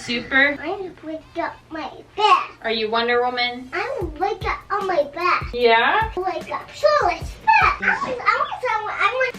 super? I'm gonna wake up my bed. Are you Wonder Woman? I'm gonna wake up on my bed. Yeah? Wake up. So let's back. I want.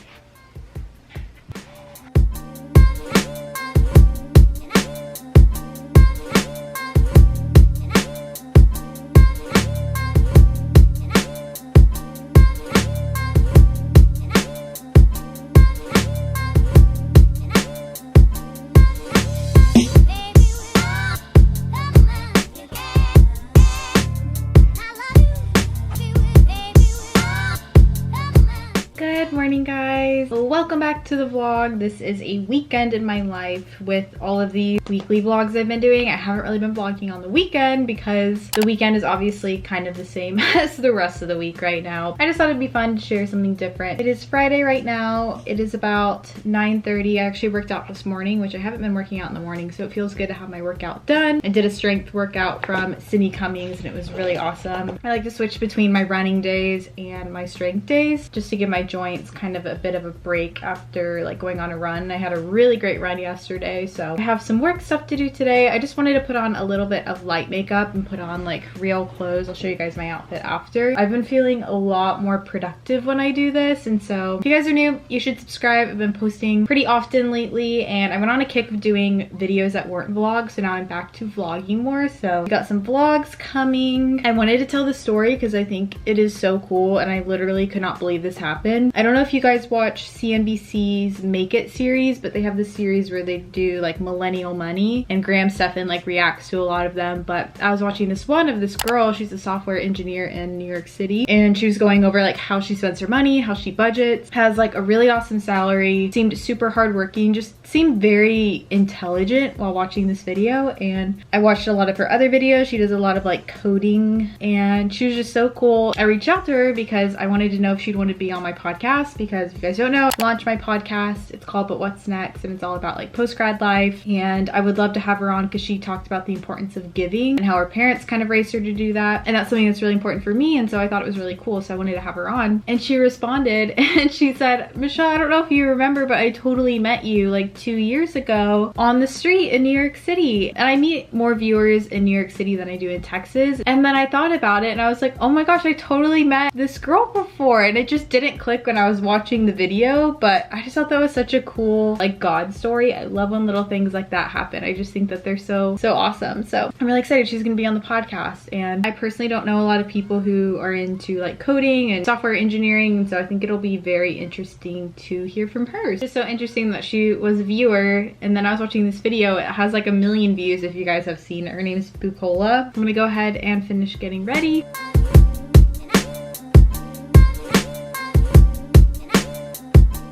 Good morning, guys. Welcome back to the vlog. This is a weekend in my life with all of the weekly vlogs I've been doing. I haven't really been vlogging on the weekend because the weekend is obviously kind of the same as the rest of the week right now. I just thought it'd be fun to share something different. It is Friday right now. It is about 9:30. I actually worked out this morning, which I haven't been working out in the morning, so it feels good to have my workout done. I did a strength workout from Sydney Cummings and it was really awesome. I like to switch between my running days and my strength days just to give my joints kind of a bit of a break after like going on a run. I had a really great run yesterday, so I have some work stuff to do today. I just wanted to put on a little bit of light makeup and put on like real clothes. I'll show you guys my outfit after. I've been feeling a lot more productive when I do this, and so if you guys are new, you should subscribe. I've been posting pretty often lately, and I went on a kick of doing videos that weren't vlogs, so now I'm back to vlogging more. So we got some vlogs coming. I wanted to tell the story because I think it is so cool, and I literally could not believe this happened. I don't know if you guys watch CNBC's Make It series, but they have this series where they do like millennial money, and Graham Stephan like reacts to a lot of them. But I was watching this one of this girl, she's a software engineer in New York City, and she was going over like how she spends her money, how she budgets, has like a really awesome salary, seemed super hardworking, just seemed very intelligent while watching this video. And I watched a lot of her other videos. She does a lot of like coding, and she was just so cool. I reached out to her because I wanted to know if she'd want to be on my podcast, because if you guys don't know, I launched my podcast. It's called But What's Next, and it's all about like post-grad life, and I would love to have her on because she talked about the importance of giving and how her parents kind of raised her to do that, and that's something that's really important for me, and so I thought it was really cool, so I wanted to have her on. And she responded and she said, "Michelle, I don't know if you remember, but I totally met you like 2 years ago on the street in New York City." And I meet more viewers in New York City than I do in Texas, and then I thought about it and I was like, oh my gosh, I totally met this girl before, and it just didn't click when I was watching the video. But I just thought that was such a cool like God story. I love when little things like that happen. I just think that they're so awesome. So I'm really excited she's gonna be on the podcast, and I personally don't know a lot of people who are into like coding and software engineering, and so I think it'll be very interesting to hear from her. It's just so interesting that she was a viewer, and then I was watching this video. It has like 1 million views if you guys have seen it. Her name is Bucola. I'm gonna go ahead and finish getting ready.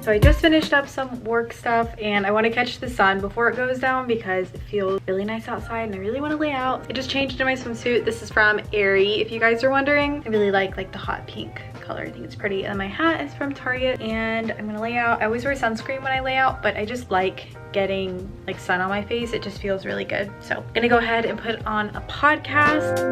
So I just finished up some work stuff, and I want to catch the sun before it goes down because it feels really nice outside and I really want to lay out. I just changed into my swimsuit. This is from Aerie, if you guys are wondering. I really like the hot pink color. I think it's pretty. And my hat is from Target, and I'm gonna lay out. I always wear sunscreen when I lay out, but I just like getting like sun on my face. It just feels really good. So I'm gonna go ahead and put on a podcast.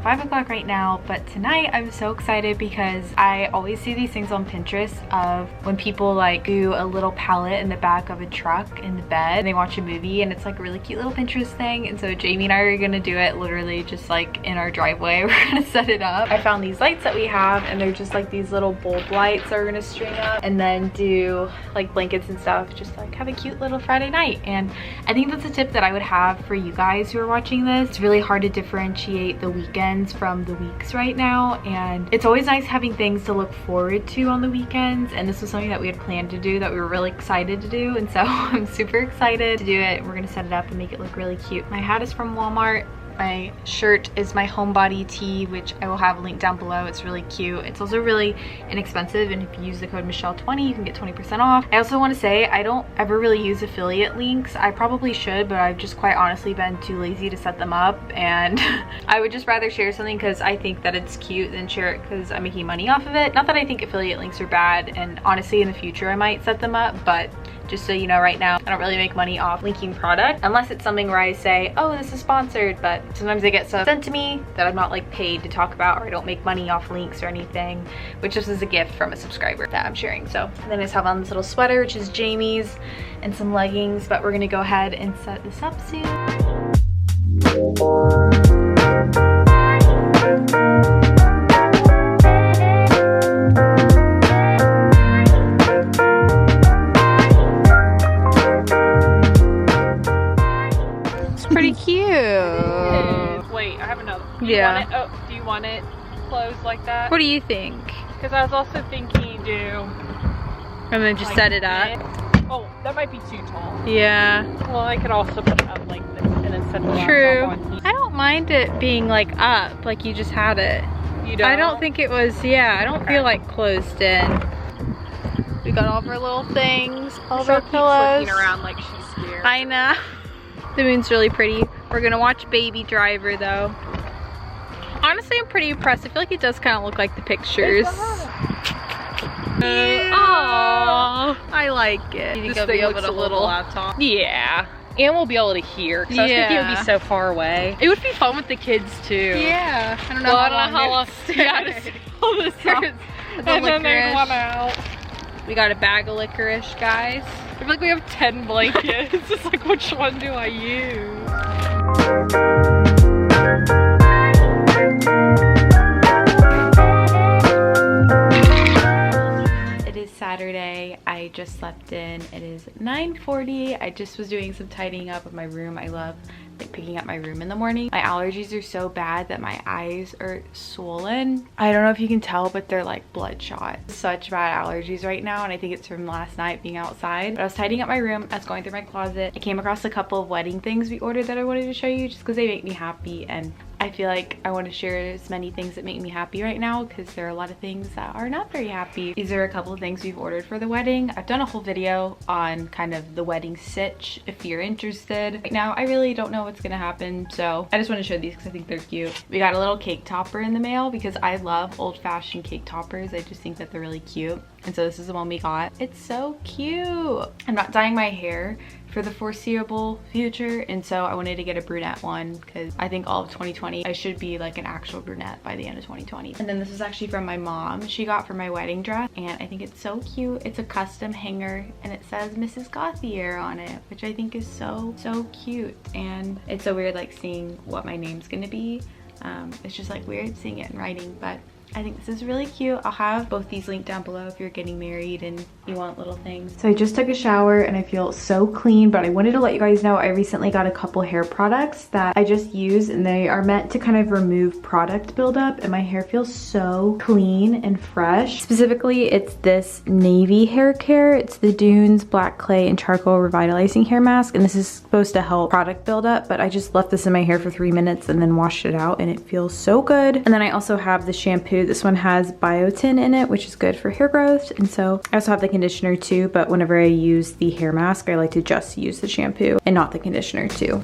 5 o'clock right now, but tonight I'm so excited because I always see these things on Pinterest of when people like do a little palette in the back of a truck in the bed and they watch a movie, and it's like a really cute little Pinterest thing. And so Jamie and I are gonna do it literally just like in our driveway. We're gonna set it up. I found these lights that we have, and they're just like these little bulb lights that we're gonna string up and then do like blankets and stuff, just like have a cute little Friday night. And I think that's a tip that I would have for you guys who are watching this. It's really hard to differentiate the weekends from the weeks right now, and it's always nice having things to look forward to on the weekends, and this was something that we had planned to do that we were really excited to do, and so I'm super excited to do it. We're gonna set it up and make it look really cute. My hat is from Walmart. My shirt is my homebody tee, which I will have a link down below. It's really cute. It's also really inexpensive, and if you use the code Michelle20, you can get 20% off. I also want to say I don't ever really use affiliate links. I probably should, but I've just quite honestly been too lazy to set them up, and I would just rather share something because I think that it's cute than share it because I'm making money off of it. Not that I think affiliate links are bad, and honestly in the future I might set them up, but Just so you know, right now I don't really make money off linking product unless it's something where I say, oh, this is sponsored, but sometimes they get stuff sent to me that I'm not like paid to talk about, or I don't make money off links or anything, which just is a gift from a subscriber that I'm sharing. So then I just have on this little sweater, which is Jamie's, and some leggings, but we're gonna go ahead and set this up soon. Pretty cute. Wait, I have another. Do you want it closed like that? What do you think? Because I was also thinking do. And then just like set it up. Oh, that might be too tall. Yeah. Well, I could also put it up like this and then set the laptop True. on. I don't mind it being like up, like you just had it. You don't? I don't think it was, yeah, I don't feel like closed in. We got all of our little things, all of our pillows. Looking around like she's scared. I know. The moon's really pretty. We're gonna watch Baby Driver though. Honestly, I'm pretty impressed. I feel like it does kind of look like the pictures. Oh, I like it. You This be thing able looks to a hold the little- laptop. Yeah. And we'll be able to hear. Because I was thinking it would Yeah. be so far away. It would be fun with the kids too. Yeah. I don't know Well, I how don't know how long. long Yeah, just pull this out. The And then they licorice. run out. We got a bag of licorice, guys. I feel like we have 10 blankets. It's like, which one do I use? It is Saturday. I just slept in. It is 9:40. I just was doing some tidying up of my room. I love like picking up my room in the morning. My allergies are so bad that my eyes are swollen. I don't know if you can tell, but they're like bloodshot. Such bad allergies right now, and I think it's from last night being outside. But I was tidying up my room. I was going through my closet. I came across a couple of wedding things we ordered that I wanted to show you just because they make me happy, and I feel like I want to share as many things that make me happy right now because there are a lot of things that are not very happy. These are a couple of things we've ordered for the wedding. I've done a whole video on kind of the wedding sitch if you're interested. Right now, I really don't know what's gonna happen, so I just want to show these because I think they're cute. We got a little cake topper in the mail because I love old-fashioned cake toppers. I just think that they're really cute. And so this is the one we got. It's so cute. I'm not dyeing my hair for the foreseeable future, and so I wanted to get a brunette one because I think all of 2020 I should be like an actual brunette by the end of 2020. And then this is actually from my mom. She got for my wedding dress, and I think it's so cute. It's a custom hanger and it says Mrs. Gauthier on it, which I think is so cute. And it's so weird like seeing what my name's gonna be. It's just like weird seeing it in writing, but I think this is really cute. I'll have both these linked down below if you're getting married and you want little things. So I just took a shower and I feel so clean, but I wanted to let you guys know I recently got a couple hair products that I just use, and they are meant to kind of remove product buildup, and my hair feels so clean and fresh. Specifically, it's this navy hair care. It's the Dunes Black Clay and Charcoal Revitalizing Hair Mask, and this is supposed to help product buildup, but I just left this in my hair for 3 minutes and then washed it out, and it feels so good. And then I also have the shampoo. This one has biotin in it, which is good for hair growth. And so I also have the conditioner too, but whenever I use the hair mask, I like to just use the shampoo and not the conditioner too.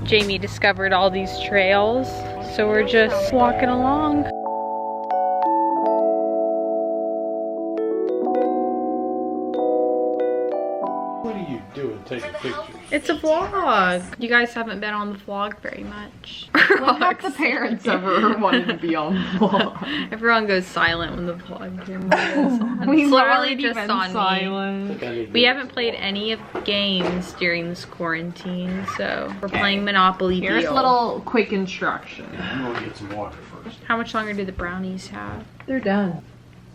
Jamie discovered all these trails, so we're just walking along. What are you doing taking pictures? It's a vlog. You guys haven't been on the vlog very much. Well, half the parents ever wanted to be on vlog. Everyone goes silent when the vlog goes on. We've It's literally already just been on me. silent. We haven't played any of the games during this quarantine, so we're playing Monopoly Here's Deal. a little quick instruction. I'm gonna get some water first. How much longer do the brownies have? They're done.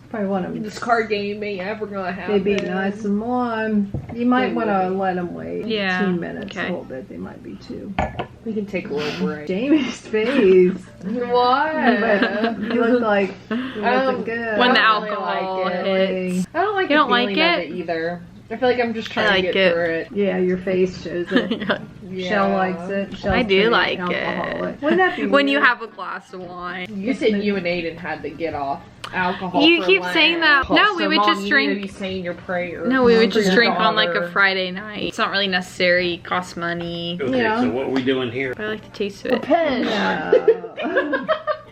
Probably want them. This card game ain't ever gonna happen. They be nice and warm. You might They want will to be. let them wait Yeah, 2 minutes okay. a little bit. They might be 2. We can take a little break. Jamie's face. What? You look like it wasn't good. When the I don't really alcohol like it. hits. I don't like You the don't like feeling of it? it either. I feel like I'm just I trying like to get it. through it. Yeah, your face shows it. Yeah. Shell likes it. Shell's I do pretty like alcoholic. it. Wouldn't that be When you weird? have a glass of wine. You said you and Aiden had to get off. alcohol. You for keep Lent. saying that. No, we So, would Mom, just you drink- need to be saying your prayers. No, we would For just your drink on like a daughter. Friday night. It's not really necessary, it costs money. Okay, Yeah. so what are we doing here? But I like the taste of it.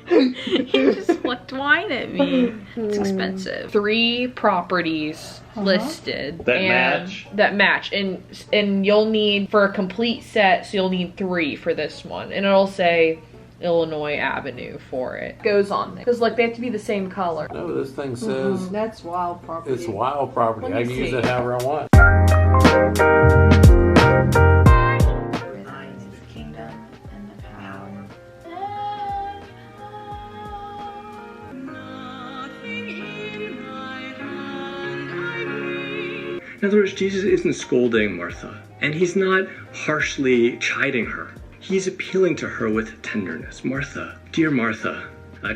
You just flicked wine at me. It's expensive. 3 properties listed That and match? that match, and you'll need for a complete set, so you'll need 3 for this one, and it'll say Illinois Avenue for it. Goes on there because like they have to be the same color. No, this thing says That's wild property. it's wild property. Let I me can use see. it however I want. In other words, Jesus isn't scolding Martha, and he's not harshly chiding her. He's appealing to her with tenderness. Martha, dear Martha,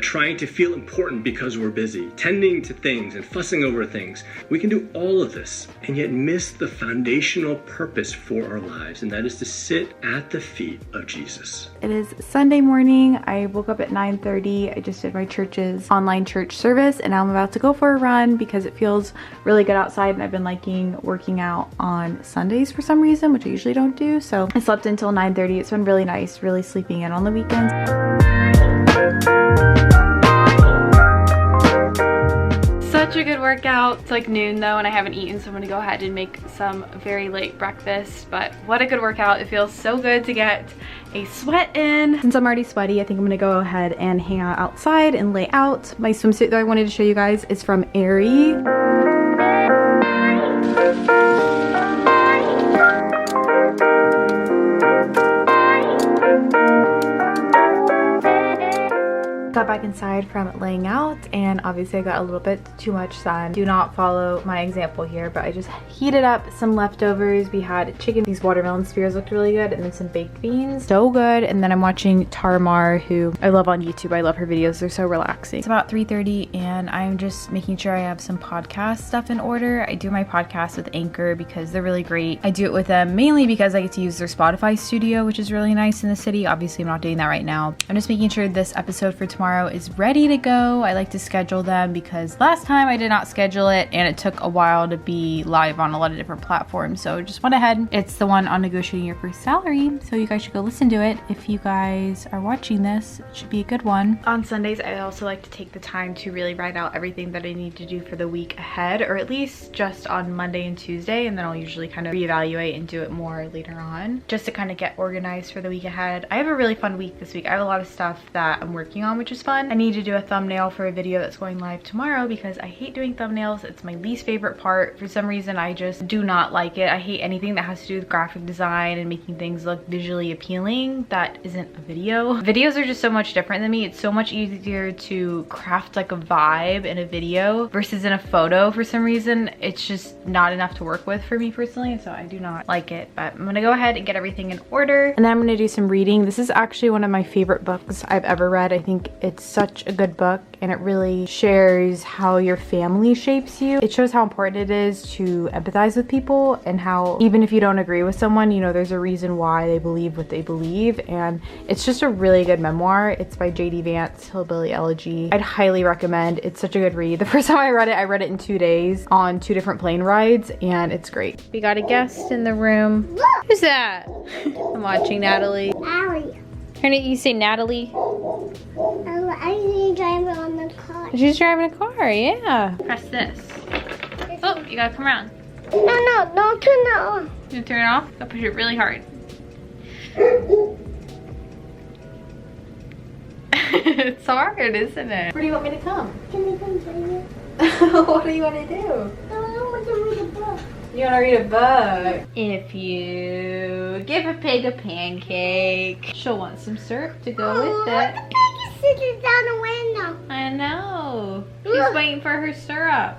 trying to feel important because we're busy, tending to things and fussing over things. We can do all of this and yet miss the foundational purpose for our lives, and that is to sit at the feet of Jesus. It is Sunday morning. I woke up at 9:30. I just did my church's online church service and now I'm about to go for a run because it feels really good outside, and I've been liking working out on Sundays for some reason, which I usually don't do. So I slept until 9:30. It's been really nice, really sleeping in on the weekends. Such a good workout. It's like noon though and I haven't eaten, so I'm gonna go ahead and make some very late breakfast. But what a good workout. It feels so good to get a sweat in. Since I'm already sweaty, I think I'm gonna go ahead and hang out outside and lay out. My swimsuit that I wanted to show you guys is from Aerie. Got back inside from laying out and obviously I got a little bit too much sun. Do not follow my example here, but I just heated up some leftovers. We had chicken. These watermelon spears looked really good, and then some baked beans. So good. And then I'm watching Tarmar, who I love on YouTube. I love her videos. They're so relaxing. It's about 3:30 and I'm just making sure I have some podcast stuff in order. I do my podcast with Anchor because they're really great. I do it with them mainly because I get to use their Spotify studio, which is really nice in the city. Obviously, I'm not doing that right now. I'm just making sure this episode for tomorrow is ready to go. I like to schedule them because last time I did not schedule it and it took a while to be live on a lot of different platforms. So just went ahead. It's the one on negotiating your first salary. So you guys should go listen to it. If you guys are watching this, it should be a good one. On Sundays, I also like to take the time to really write out everything that I need to do for the week ahead, or at least just on Monday and Tuesday. And then I'll usually kind of reevaluate and do it more later on just to kind of get organized for the week ahead. I have a really fun week this week. I have a lot of stuff that I'm working on, which is fun. I need to do a thumbnail for a video that's going live tomorrow because I hate doing thumbnails. It's my least favorite part. For some reason, I just do not like it. I hate anything that has to do with graphic design and making things look visually appealing that isn't a video. Videos are just so much different than me. It's so much easier to craft like a vibe in a video versus in a photo. For some reason, it's just not enough to work with for me personally, so I do not like it. But I'm gonna go ahead and get everything in order, and then I'm gonna do some reading. This is actually one of my favorite books I've ever read. I think it's such a good book, and it really shares how your family shapes you. It shows how important it is to empathize with people, and how even if you don't agree with someone, you know, there's a reason why they believe what they believe. And it's just a really good memoir. It's by J.D. Vance, Hillbilly Elegy. I'd highly recommend. It's such a good read. The first time I read it in 2 days on 2 different plane rides, and it's great. We got a guest in the room. Who's that? I'm watching Natalie. Allie. Her name, you say Natalie? I need to drive on the car. She's driving a car, yeah. Press this. Oh, you gotta come around. No, don't turn that on. You turn it off? I'll push it really hard. It's hard, isn't it? Where do you want me to come? Can you come join me? What do you want to do? I want to read a book. You want to read a book? If you give a pig a pancake, she'll want some syrup to go with The it. pig is sitting down the window. I know. She's Look. waiting for her syrup.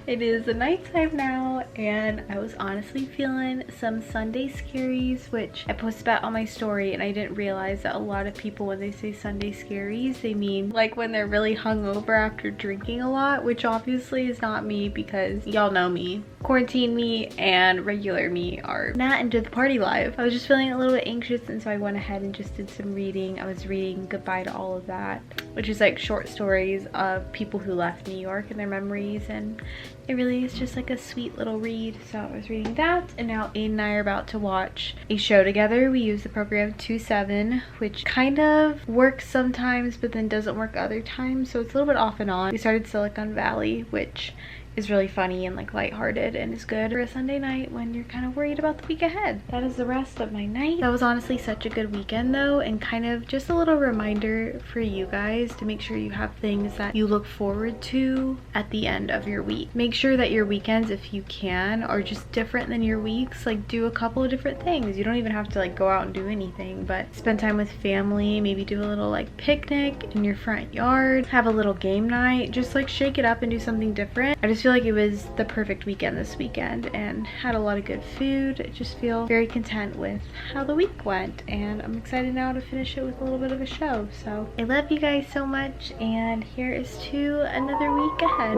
It is the nighttime now, and I was honestly feeling some Sunday scaries, which I posted about on my story, and I didn't realize that a lot of people, when they say Sunday scaries, they mean like when they're really hungover after drinking a lot, which obviously is not me because y'all know me. quarantine me and regular me are not into the party live. I was just feeling a little bit anxious, and so I went ahead and just did some reading. I was reading Goodbye to All of That, which is like short stories of people who left New York and their memories, and it really is just like a sweet little read. So I was reading that, and now Aiden and I are about to watch a show together. We use the program 2-7, which kind of works sometimes but then doesn't work other times, so it's a little bit off and on. We started Silicon Valley, which is really funny and like lighthearted and is good for a Sunday night when you're kind of worried about the week ahead. That is the rest of my night. That was honestly such a good weekend though, and kind of just a little reminder for you guys to make sure you have things that you look forward to at the end of your week. Make sure that your weekends, if you can, are just different than your weeks. Like do a couple of different things. You don't even have to like go out and do anything, but spend time with family, maybe do a little like picnic in your front yard, have a little game night, just like shake it up and do something different. I just feel like it was the perfect weekend this weekend and had a lot of good food. I just feel very content with how the week went, and I'm excited now to finish it with a little bit of a show. So I love you guys so much, and here is to another week ahead.